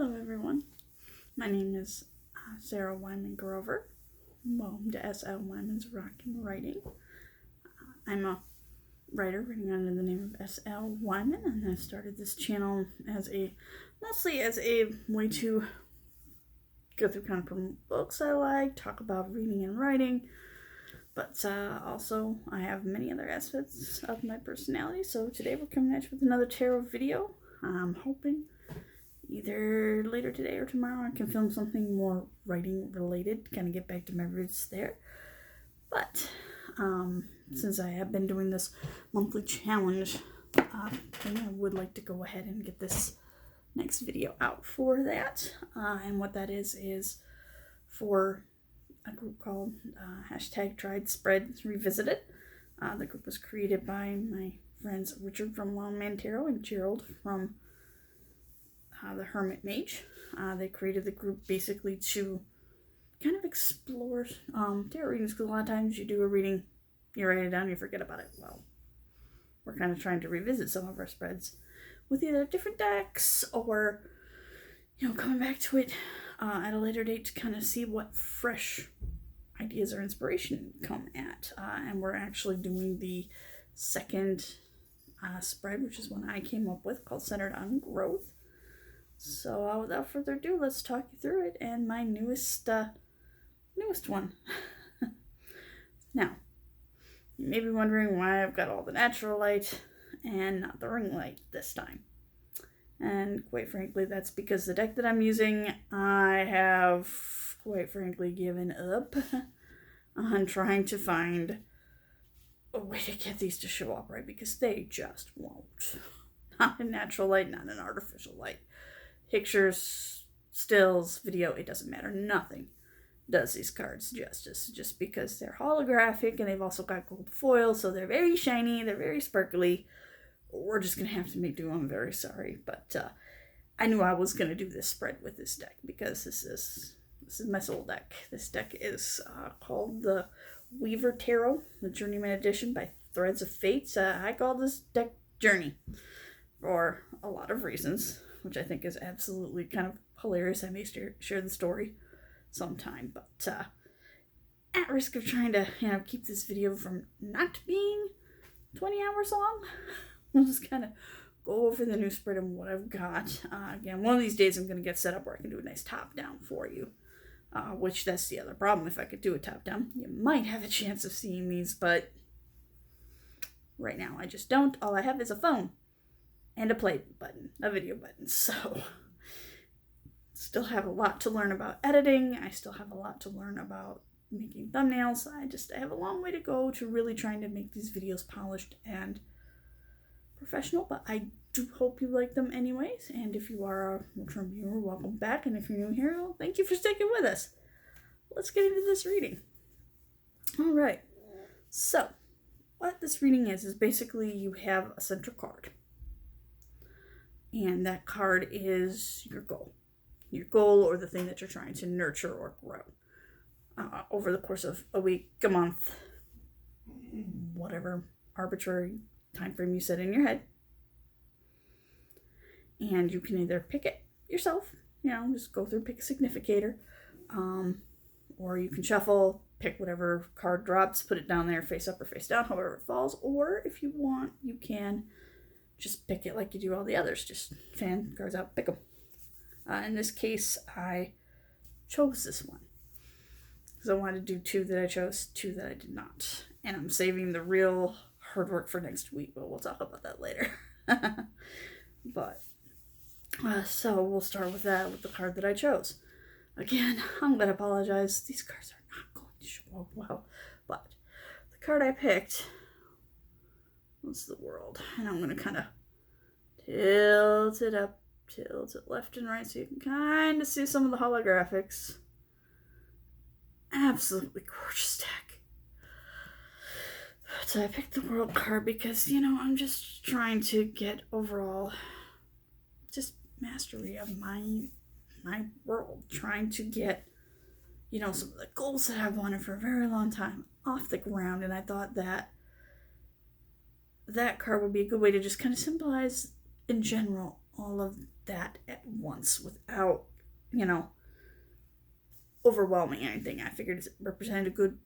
Hello everyone, my name is Sarah Wyman Grover. Welcome to SL Wyman's Rockin' Writing. I'm a writer writing under the name of SL Wyman, and I started this channel mostly as a way to go through kind of promote books I like, talk about reading and writing, but also I have many other aspects of my personality. So today we're coming at you with another tarot video. I'm hoping either later today or tomorrow I can film something more writing related, kind of get back to my roots there. But since I have been doing this monthly challenge thing, I would like to go ahead and get this next video out for that. And what that is for a group called #TriedSpread Revisited. The group was created by my friends Richard from Longman Tarot and Gerald from the Hermit Mage. They created the group basically to kind of explore tarot readings, because a lot of times you do a reading, you write it down, you forget about it. Well, we're kind of trying to revisit some of our spreads with either different decks or, coming back to it at a later date to kind of see what fresh ideas or inspiration come at. And we're actually doing the second spread, which is one I came up with, called Centered on Growth. So without further ado, let's talk you through it and my newest one. Now, you may be wondering why I've got all the natural light and not the ring light this time. And quite frankly, that's because the deck that I'm using, I have quite frankly given up on trying to find a way to get these to show up right, because they just won't. Not in natural light, not in artificial light. Pictures, stills, video, it doesn't matter. Nothing does these cards justice, just because they're holographic and they've also got gold foil, so they're very shiny, they're very sparkly. We're just going to have to make do. I'm very sorry, but I knew I was going to do this spread with this deck, because this is my soul deck. This deck is called the Weaver Tarot, the Journeyman Edition by Threads of Fate. I call this deck Journey for a lot of reasons, which I think is absolutely kind of hilarious. I may share the story sometime, but at risk of trying to keep this video from not being 20 hours long, we'll just kind of go over the new spread and what I've got. Again, one of these days I'm going to get set up where I can do a nice top down for you, which that's the other problem. If I could do a top down, you might have a chance of seeing these, but right now I just don't. All I have is a phone and a play button, a video button. So still have a lot to learn about editing. I still have a lot to learn about making thumbnails. I have a long way to go to really trying to make these videos polished and professional, but I do hope you like them anyways. And if you are a return viewer, welcome back. And if you're new here, well, thank you for sticking with us. Let's get into this reading. All right. So what this reading is basically you have a central card. And that card is your goal. Your goal, or the thing that you're trying to nurture or grow over the course of a week, a month, whatever arbitrary time frame you set in your head. And you can either pick it yourself, just go through, pick a significator, or you can shuffle, pick whatever card drops, put it down there, face up or face down, however it falls. Or if you want, you can just pick it like you do all the others. Just fan cards out, pick them. In this case, I chose this one because I wanted to do two that I chose, two that I did not. And I'm saving the real hard work for next week, but we'll talk about that later. But, so we'll start with that, with the card that I chose. Again, I'm going to apologize. These cards are not going to show up well. But the card I picked was the World. And I'm going to kind of tilt it up, tilt it left and right so you can kind of see some of the holographics. Absolutely gorgeous deck. So I picked the World card because, I'm just trying to get overall just mastery of my world. Trying to get, some of the goals that I've wanted for a very long time off the ground. And I thought that card would be a good way to just kind of symbolize in general all of that at once without, overwhelming anything. I figured it represented a good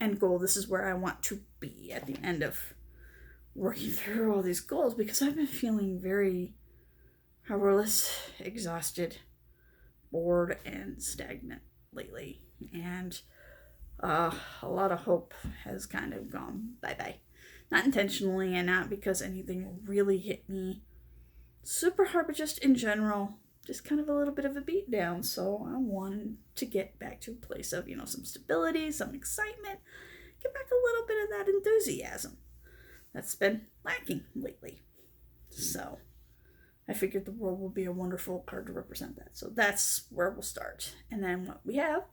end goal. This is where I want to be at the end of working through all these goals, because I've been feeling very powerless, exhausted, bored, and stagnant lately. And a lot of hope has kind of gone bye-bye. Not intentionally, and not because anything really hit me super hard, but just in general, just kind of a little bit of a beat down. So I wanted to get back to a place of, some stability, some excitement, get back a little bit of that enthusiasm that's been lacking lately. So I figured the world will be a wonderful card to represent that. So that's where we'll start. And then what we have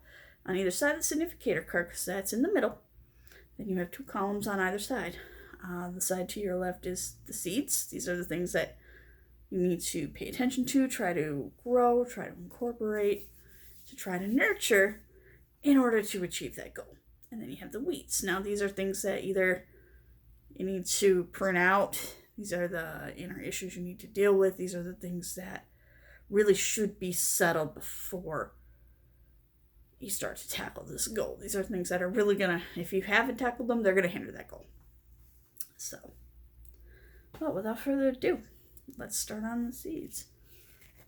on either side of the significator card, because that's in the middle, then you have 2 columns on either side. The side to your left is the seeds. These are the things that you need to pay attention to, try to grow, try to incorporate, to try to nurture in order to achieve that goal. And then you have the weeds. Now these are things that either you need to prune out. These are the inner issues you need to deal with. These are the things that really should be settled before you start to tackle this goal. These are things that are really gonna, if you haven't tackled them, they're gonna hinder that goal. So, well, without further ado, let's start on the seeds.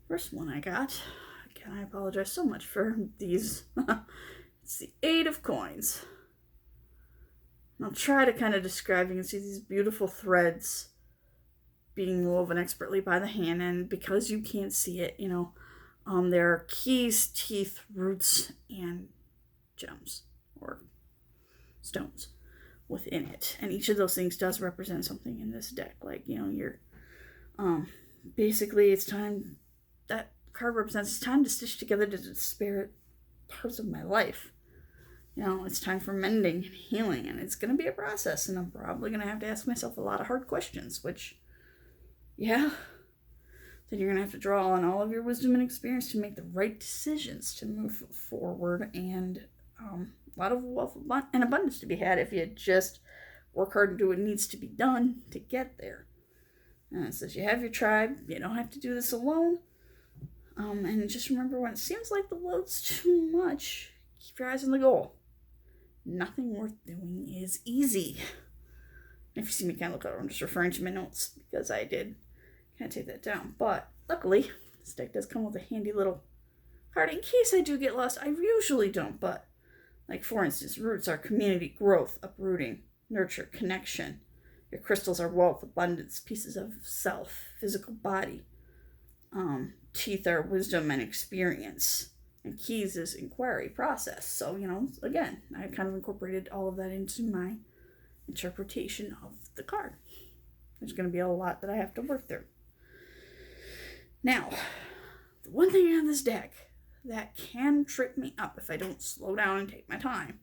First one I got, again, I apologize so much for these. It's the 8 of coins. I'll try to kind of describe. You can see these beautiful threads being woven expertly by the hand, and because you can't see it, there are keys, teeth, roots, and gems or stones within it, and each of those things does represent something in this deck. Like, you're basically, it's time, that card represents, it's time to stitch together the disparate parts of my life. It's time for mending and healing, and it's going to be a process, and I'm probably going to have to ask myself a lot of hard questions, which, yeah, then you're going to have to draw on all of your wisdom and experience to make the right decisions to move forward, and a lot of wealth and abundance to be had if you just work hard and do what needs to be done to get there. And it says you have your tribe, you don't have to do this alone, and just remember, when it seems like the load's too much, keep your eyes on the goal. Nothing worth doing is easy. If you see me kind of look over, I'm just referring to my notes because I did kind of take that down. But luckily, this deck does come with a handy little card in case I do get lost. I usually don't, but like, for instance, roots are community, growth, uprooting, nurture, connection. Your crystals are wealth, abundance, pieces of self, physical body. Teeth are wisdom and experience. And keys is inquiry, process. So, again, I kind of incorporated all of that into my interpretation of the card. There's going to be a lot that I have to work through. Now, the one thing on this deck that can trip me up if I don't slow down and take my time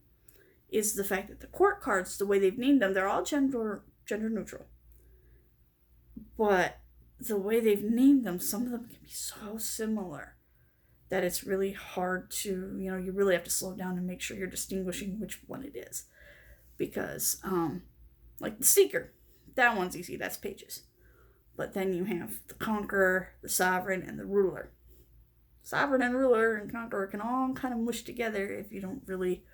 is the fact that the court cards, the way they've named them, they're all gender neutral. But the way they've named them, some of them can be so similar that it's really hard to, you really have to slow down and make sure you're distinguishing which one it is. Because, like the Seeker, that one's easy, that's pages. But then you have the Conqueror, the Sovereign, and the Ruler. Sovereign and Ruler and Conqueror can all kind of mush together if you don't really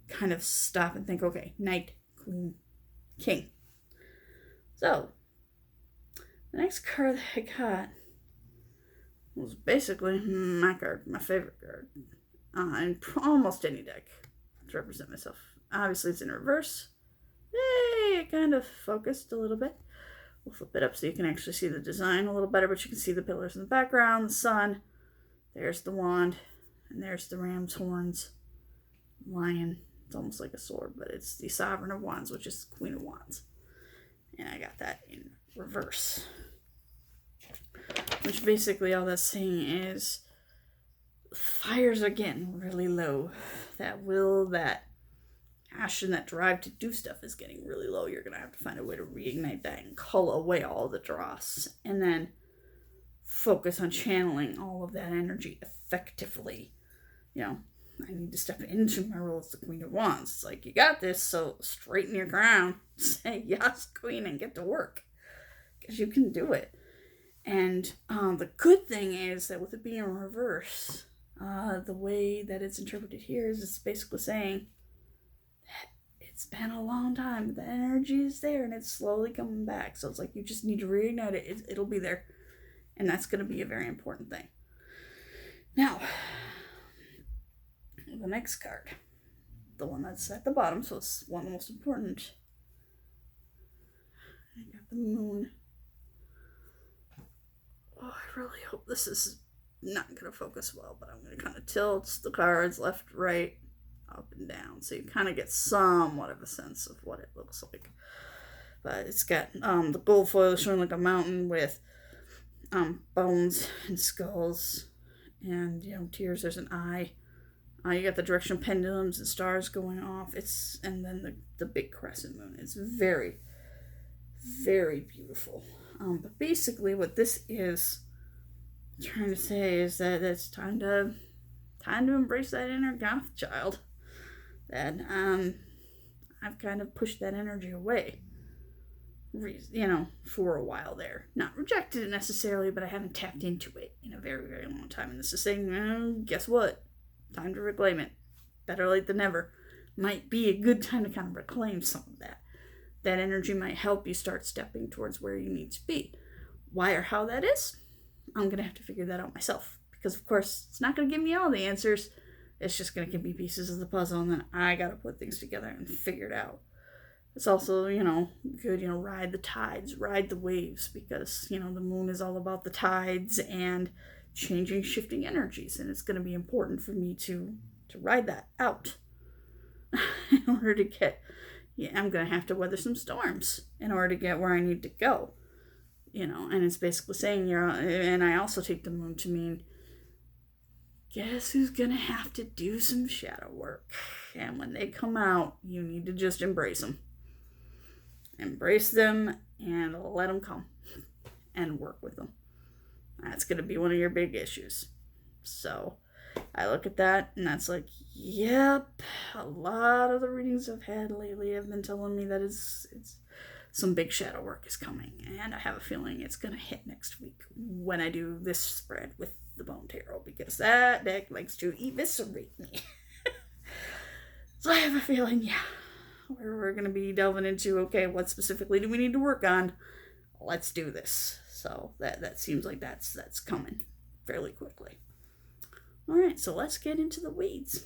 kind of stop and think, okay, Knight, Queen, King. So, the next card that I got was basically my card, my favorite card, in almost any deck to represent myself. Obviously, it's in reverse. Yay! It kind of focused a little bit. We'll flip it up so you can actually see the design a little better, but you can see the pillars in the background, the sun. There's the wand, and there's the ram's horns. Lion. It's almost like a sword, but it's the Sovereign of Wands, which is Queen of Wands. And I got that in reverse. Which basically all that's saying is fires are getting really low. That will, that passion, that drive to do stuff is getting really low. You're going to have to find a way to reignite that and cull away all the dross. And then focus on channeling all of that energy effectively. I need to step into my role as the Queen of Wands. It's like, you got this, so straighten your crown. Say yes, Queen, and get to work. Because you can do it. And the good thing is that with it being in reverse, the way that it's interpreted here is it's basically saying that it's been a long time, but the energy is there and it's slowly coming back. So it's like you just need to reignite it. It'll be there. And that's going to be a very important thing. Now, the next card, the one that's at the bottom, so it's one of the most important. I got the moon. Oh, I really hope this is not going to focus well, but I'm going to kind of tilt the cards left, right, up, and down, so you kind of get somewhat of a sense of what it looks like. But it's got the gold foil showing like a mountain with bones and skulls and, tears. There's an eye. You got the direction pendulums and stars going off. And then the big crescent moon. It's very, very beautiful. But basically, what this is trying to say is that it's time to embrace that inner goth child. That I've kind of pushed that energy away. For a while there. Not rejected it necessarily, but I haven't tapped into it in a very, very long time. And this is saying, guess what? Time to reclaim it. Better late than never. Might be a good time to kind of reclaim some of that. That energy might help you start stepping towards where you need to be. Why or how that is, I'm going to have to figure that out myself. Because, of course, it's not going to give me all the answers. It's just going to give me pieces of the puzzle, and then I got to put things together and figure it out. It's also, good, ride the tides, ride the waves, because, the moon is all about the tides and changing, shifting energies, and it's going to be important for me to ride that out in order to get, I'm going to have to weather some storms in order to get where I need to go, and it's basically saying, and I also take the moon to mean, guess who's going to have to do some shadow work, and when they come out, you need to just embrace them. Embrace them and let them come and work with them. That's going to be one of your big issues. So I look at that and that's like, yep, a lot of the readings I've had lately have been telling me that it's some big shadow work is coming. And I have a feeling it's going to hit next week when I do this spread with the Bone Tarot, because that deck likes to eviscerate me. So I have a feeling, we're going to be delving into, okay, what specifically do we need to work on? Let's do this. So that seems like that's coming fairly quickly. All right, so let's get into the weeds.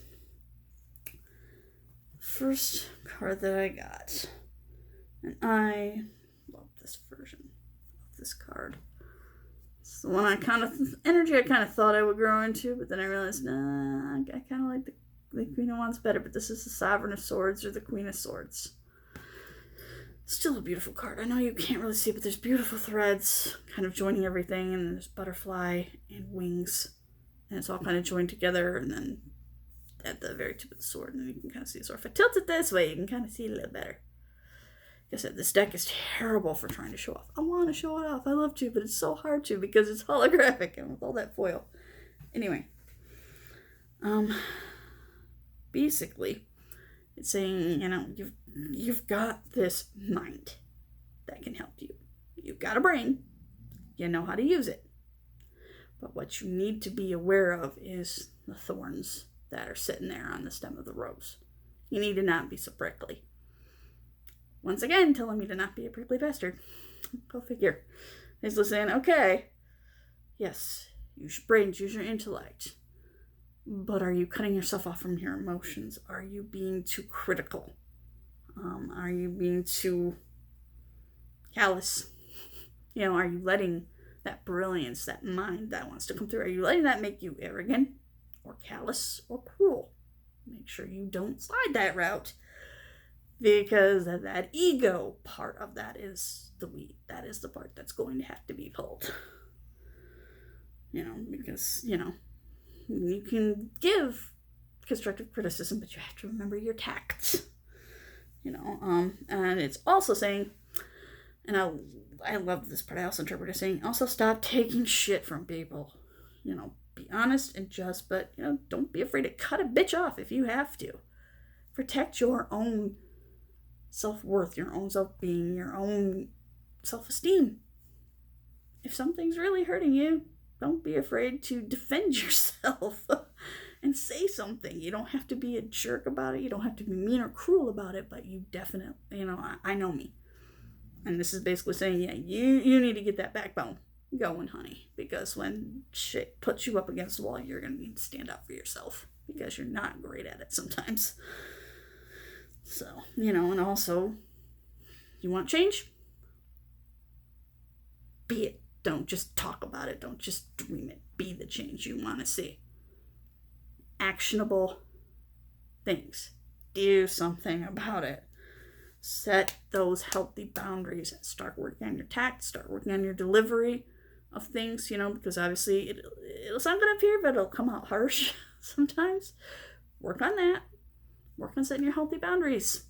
First card that I got, and I love this version of this card. It's the one I kind of thought I would grow into, but then I realized, nah, I kind of like the Queen of Wands better, but this is the Sovereign of Swords or the Queen of Swords. Still a beautiful card. I know you can't really see it, but there's beautiful threads kind of joining everything, and there's butterfly and wings, and it's all kind of joined together, and then at the very tip of the sword, and then you can kind of see the sword. If I tilt it this way, you can kind of see it a little better. Like I said, this deck is terrible for trying to show off. I want to show it off. I love to, but it's so hard to because it's holographic and with all that foil. Anyway. Basically, it's saying, you've got this mind that can help you. You've got a brain. You know how to use it. But what you need to be aware of is the thorns that are sitting there on the stem of the rose. You need to not be so prickly. Once again, telling me to not be a prickly bastard. Go figure. He's listening, okay, yes, use your brains, use your intellect. But are you cutting yourself off from your emotions? Are you being too critical? Are you being too callous? Are you letting that brilliance, that mind that wants to come through, are you letting that make you arrogant or callous or cruel? Make sure you don't slide that route, because that ego part of that is the weed. That is the part that's going to have to be pulled. Because, you can give constructive criticism, but you have to remember your tact. And it's also saying, and I love this part, I also interpret it saying, also stop taking shit from people. Be honest and just, but, don't be afraid to cut a bitch off if you have to. Protect your own self-worth, your own self-being, your own self-esteem. if something's really hurting you, don't be afraid to defend yourself and say something. You don't have to be a jerk about it. You don't have to be mean or cruel about it, but you definitely, I know me. And this is basically saying, yeah, you need to get that backbone going, honey, because when shit puts you up against the wall, you're going to need to stand up for yourself because you're not great at it sometimes. So, and also, you want change? Be it. Don't just talk about it. Don't just dream it. Be the change you want to see. Actionable things. Do something about it. Set those healthy boundaries and start working on your tact. Start working on your delivery of things, because obviously it'll sound good up here, but it'll come out harsh sometimes. Work on that. Work on setting your healthy boundaries.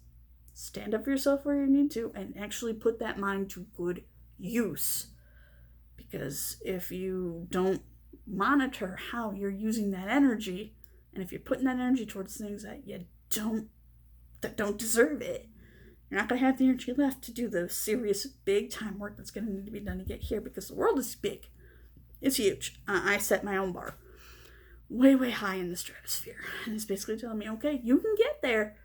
Stand up for yourself where you need to and actually put that mind to good use. Because if you don't monitor how you're using that energy, and if you're putting that energy towards things that you don't deserve it, you're not going to have the energy left to do the serious big time work that's going to need to be done to get here, because the world is big. It's huge. I set my own bar way, way high in the stratosphere. And it's basically telling me, okay, you can get there,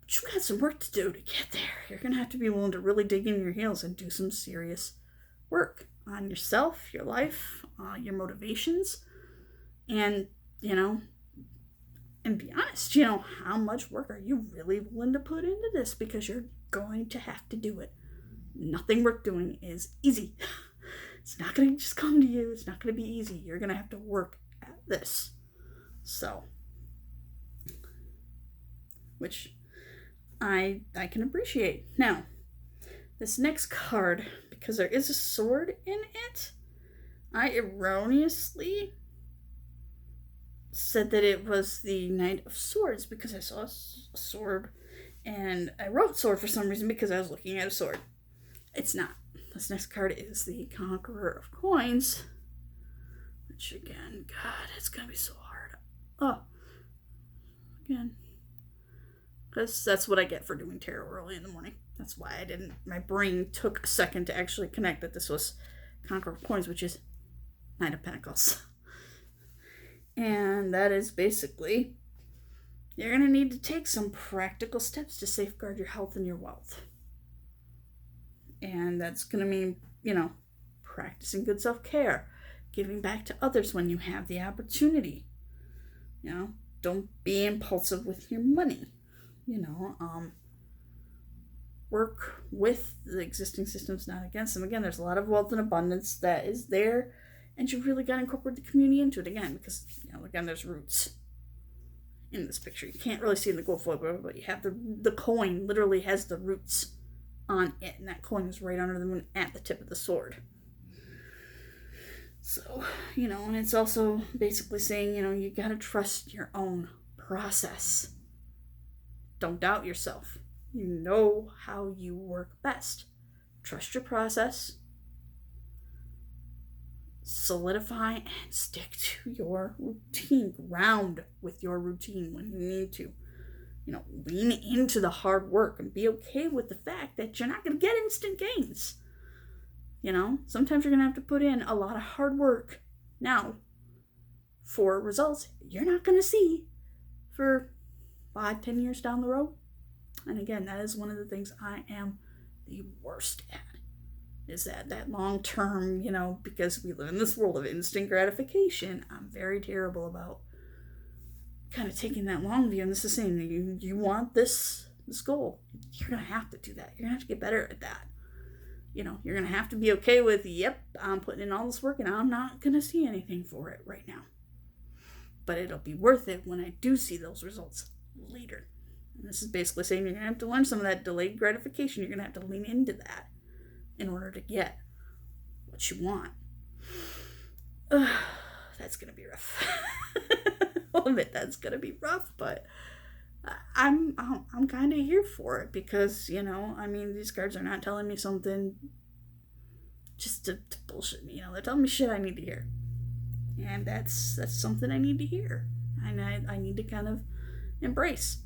but you got some work to do to get there. You're going to have to be willing to really dig in your heels and do some serious work on yourself, your life, your motivations, and, and be honest, how much work are you really willing to put into this? Because you're going to have to do it. Nothing worth doing is easy. It's not going to just come to you. It's not going to be easy. You're going to have to work at this. So, which I can appreciate. Now, this next card, because there is a sword in it, I erroneously said that it was the Knight of Swords because I saw a sword and I wrote sword for some reason because I was looking at a sword. It's not. This next card is the Conqueror of Coins, which again, God, it's going to be so hard. Oh, again, because that's what I get for doing tarot early in the morning. That's why my brain took a second to actually connect that this was Conqueror of Coins, which is Knight of Pentacles. And that is basically, you're going to need to take some practical steps to safeguard your health and your wealth. And that's going to mean, practicing good self-care, giving back to others when you have the opportunity. Don't be impulsive with your money. Work with the existing systems, not against them. Again, there's a lot of wealth and abundance that is there, and you really got to incorporate the community into it again, because, again, there's roots in this picture. You can't really see in the gold foil, but you have the coin literally has the roots on it, and that coin is right under the moon at the tip of the sword. So, and it's also basically saying, you got to trust your own process. Don't doubt yourself. You know how you work best. Trust your process. Solidify and stick to your routine. Ground with your routine when you need to. Lean into the hard work and be okay with the fact that you're not going to get instant gains. Sometimes you're going to have to put in a lot of hard work now for results you're not going to see for 5-10 years down the road. And again, that is one of the things I am the worst at, is that long term, because we live in this world of instant gratification. I'm very terrible about kind of taking that long view. And this is saying, you want this goal, you're going to have to do that. You're going to have to get better at that. You're going to have to be okay with, yep, I'm putting in all this work and I'm not going to see anything for it right now. But it'll be worth it when I do see those results later. And this is basically saying you're going to have to learn some of that delayed gratification. You're going to have to lean into that in order to get what you want. That's going to be rough. I'll admit that's going to be rough, but I'm kind of here for it because, these cards are not telling me something just to bullshit me. They're telling me shit I need to hear. And that's something I need to hear. And I need to kind of embrace.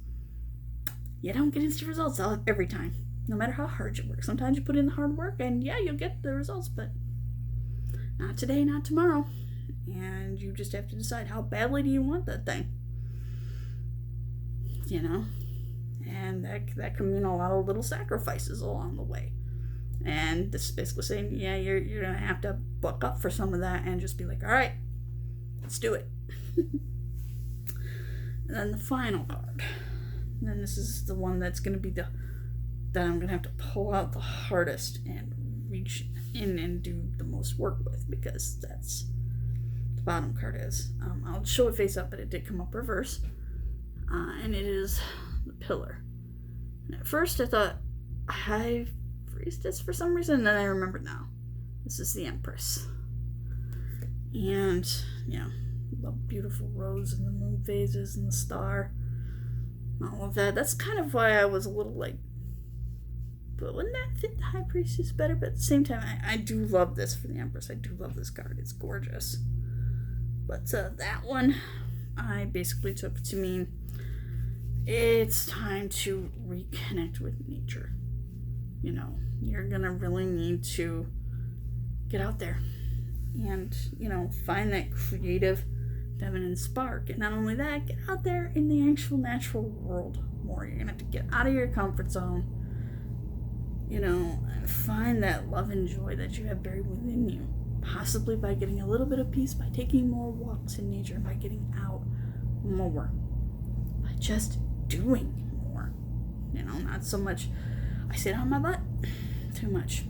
You don't get instant results every time, no matter how hard you work. Sometimes you put in the hard work and yeah, you'll get the results, but Not today, not tomorrow. And you just have to decide how badly do you want that thing. You know? And that can mean a lot of little sacrifices along the way. And this is basically saying, yeah, you're going to have to buck up for some of that and just be like, all right, let's do it. And then the final card. And then this is the one that's going to be that I'm going to have to pull out the hardest and reach in and do the most work with, because that's the bottom card is. I'll show it face up, but it did come up reverse. And it is the Pillar. And at first I thought, I freezed this for some reason, and then I remembered now. This is the Empress. And, the beautiful rose and the moon phases and the star. All of that. That's kind of why I was a little like, but wouldn't that fit the High Priestess better? But at the same time, I do love this for the Empress. I do love this card. It's gorgeous. But that one, I basically took to mean it's time to reconnect with nature. You're going to really need to get out there and, find that creative feminine spark. And not only that, get out there in the actual natural world more. You're going to have to get out of your comfort zone, and find that love and joy that you have buried within you. Possibly by getting a little bit of peace, by taking more walks in nature, by getting out more, by just doing more. Not so much I sit on my butt too much.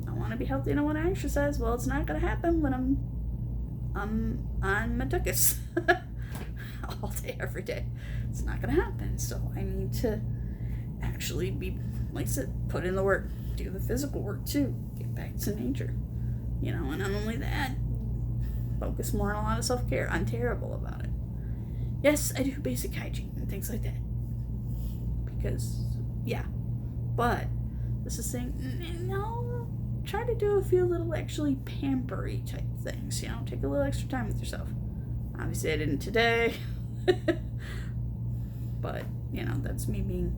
I want to be healthy and I want to exercise. Well, it's not going to happen when I'm on my tuchus all day, every day. It's not going to happen. So I need to actually be, like I said, put in the work, do the physical work too, get back to nature. And not only that, focus more on a lot of self-care. I'm terrible about it. Yes, I do basic hygiene and things like that. Because, but this is saying, no, try to do a few little actually pampery type things. Take a little extra time with yourself. Obviously, I didn't today. But, that's me being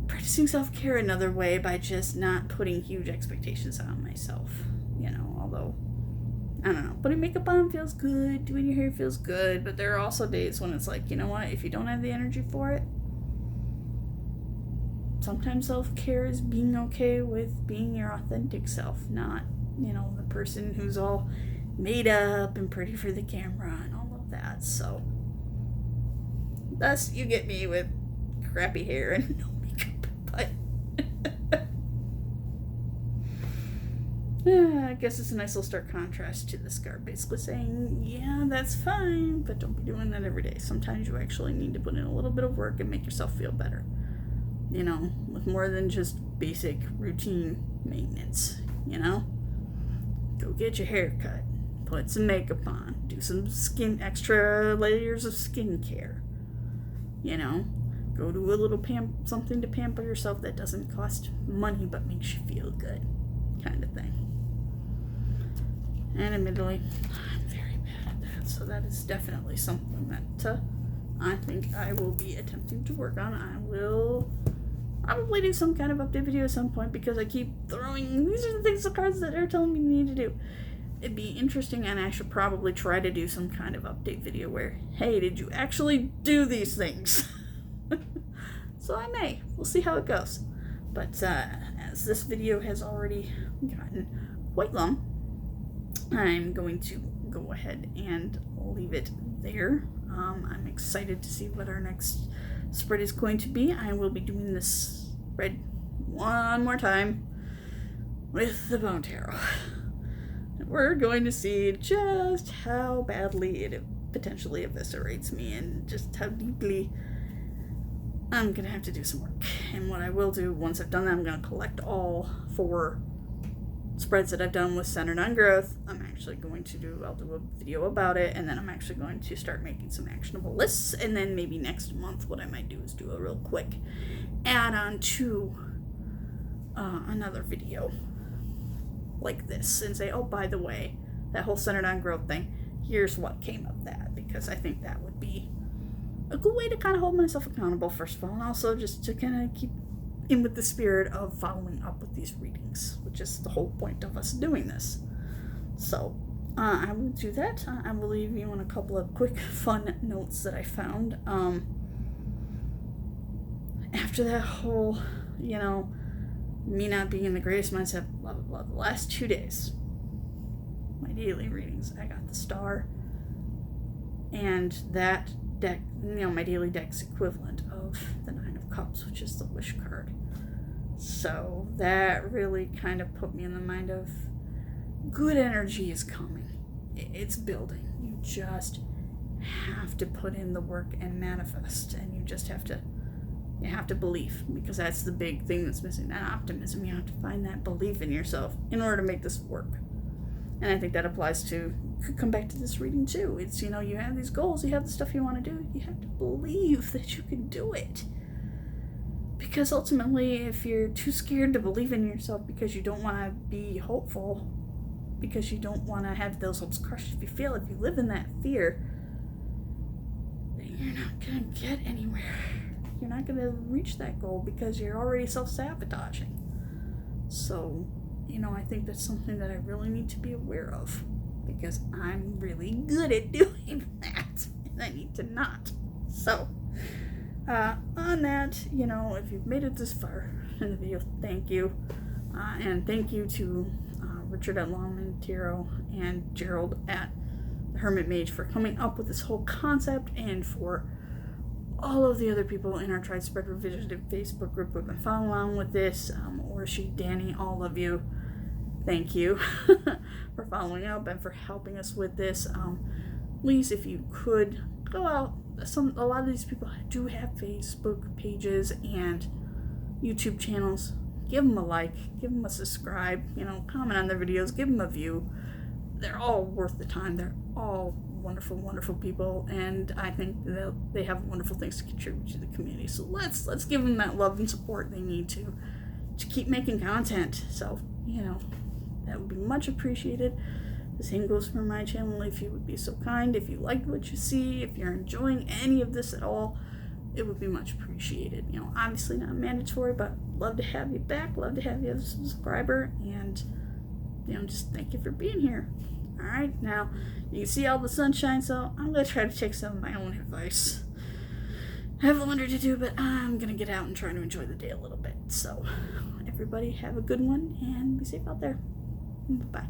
practicing self-care another way by just not putting huge expectations on myself. Although, I don't know, putting makeup on feels good, doing your hair feels good, but there are also days when it's like, you know what, if you don't have the energy for it, sometimes self-care is being okay with being your authentic self, not, the person who's all made up and pretty for the camera and all of that. So, thus you get me with crappy hair and no makeup, but I guess it's a nice little stark contrast to this card, basically saying, yeah, that's fine, but don't be doing that every day. Sometimes you actually need to put in a little bit of work and make yourself feel better. With more than just basic routine maintenance, Go get your hair cut, put some makeup on, do some extra layers of skincare, Go do a little something to pamper yourself that doesn't cost money but makes you feel good, kind of thing. And admittedly, I'm very bad at that, so that is definitely something that I think I will be attempting to work on. I will probably do some kind of update video at some point, because I keep throwing, these are the cards that are telling me you need to do. It'd be interesting, and I should probably try to do some kind of update video where, hey, did you actually do these things? So I may. We'll see how it goes. But as this video has already gotten quite long, I'm going to go ahead and leave it there. I'm excited to see what our next spread is going to be. I will be doing this spread one more time with the Bone Tarot. We're going to see just how badly it potentially eviscerates me, and just how deeply I'm going to have to do some work. And what I will do, once I've done that, I'm going to collect all 4 spreads that I've done with centered on growth. I'll do a video about it, and then I'm actually going to start making some actionable lists, and then maybe next month what I might do is do a real quick add-on to another video like this, and say, oh, by the way, that whole centered on growth thing, here's what came of that, because I think that would be a good way to kind of hold myself accountable, first of all, and also just to kind of keep in with the spirit of following up with these readings, which is the whole point of us doing this. So I will do that. I will leave you on a couple of quick fun notes that I found. After that whole, me not being in the greatest mindset, blah, blah, blah, the last 2 days, my daily readings, I got the star, and that deck, my daily deck's equivalent of the Nine of Cups, which is the wish card. So that really kind of put me in the mind of good energy is coming. It's building. You just have to put in the work and manifest, and you have to believe, because that's the big thing that's missing, that optimism. You have to find that belief in yourself in order to make this work. And I think that applies to, could come back to this reading too. It's, you have these goals, you have the stuff you want to do, you have to believe that you can do it. Because ultimately, if you're too scared to believe in yourself because you don't want to be hopeful, because you don't want to have those hopes crushed if you fail, if you live in that fear, then you're not going to get anywhere. You're not going to reach that goal because you're already self-sabotaging. So, I think that's something that I really need to be aware of, because I'm really good at doing that, and I need to not. So, on that, if you've made it this far in the video, thank you. And thank you to Richard at Longman Tarot and Gerald at the Hermit Mage for coming up with this whole concept, and for all of the other people in our Tried Spread Revisited Facebook group who have been following along with this, Orshi, Danny, all of you, thank you for following up and for helping us with this. Please, if you could, go out. A lot of these people do have Facebook pages and YouTube channels. Give them a like, give them a subscribe, comment on their videos, give them a view. They're all worth the time. They're all wonderful, wonderful people, and I think that they have wonderful things to contribute to the community. So let's give them that love and support they need to keep making content. So, that would be much appreciated. The same goes for my channel. If you would be so kind, if you liked what you see, if you're enjoying any of this at all, it would be much appreciated. Obviously not mandatory, but love to have you back, love to have you as a subscriber, and just thank you for being here. All right, now you can see all the sunshine, so I'm going to try to take some of my own advice. I have laundry to do, but I'm going to get out and try to enjoy the day a little bit. So everybody have a good one, and be safe out there. Bye.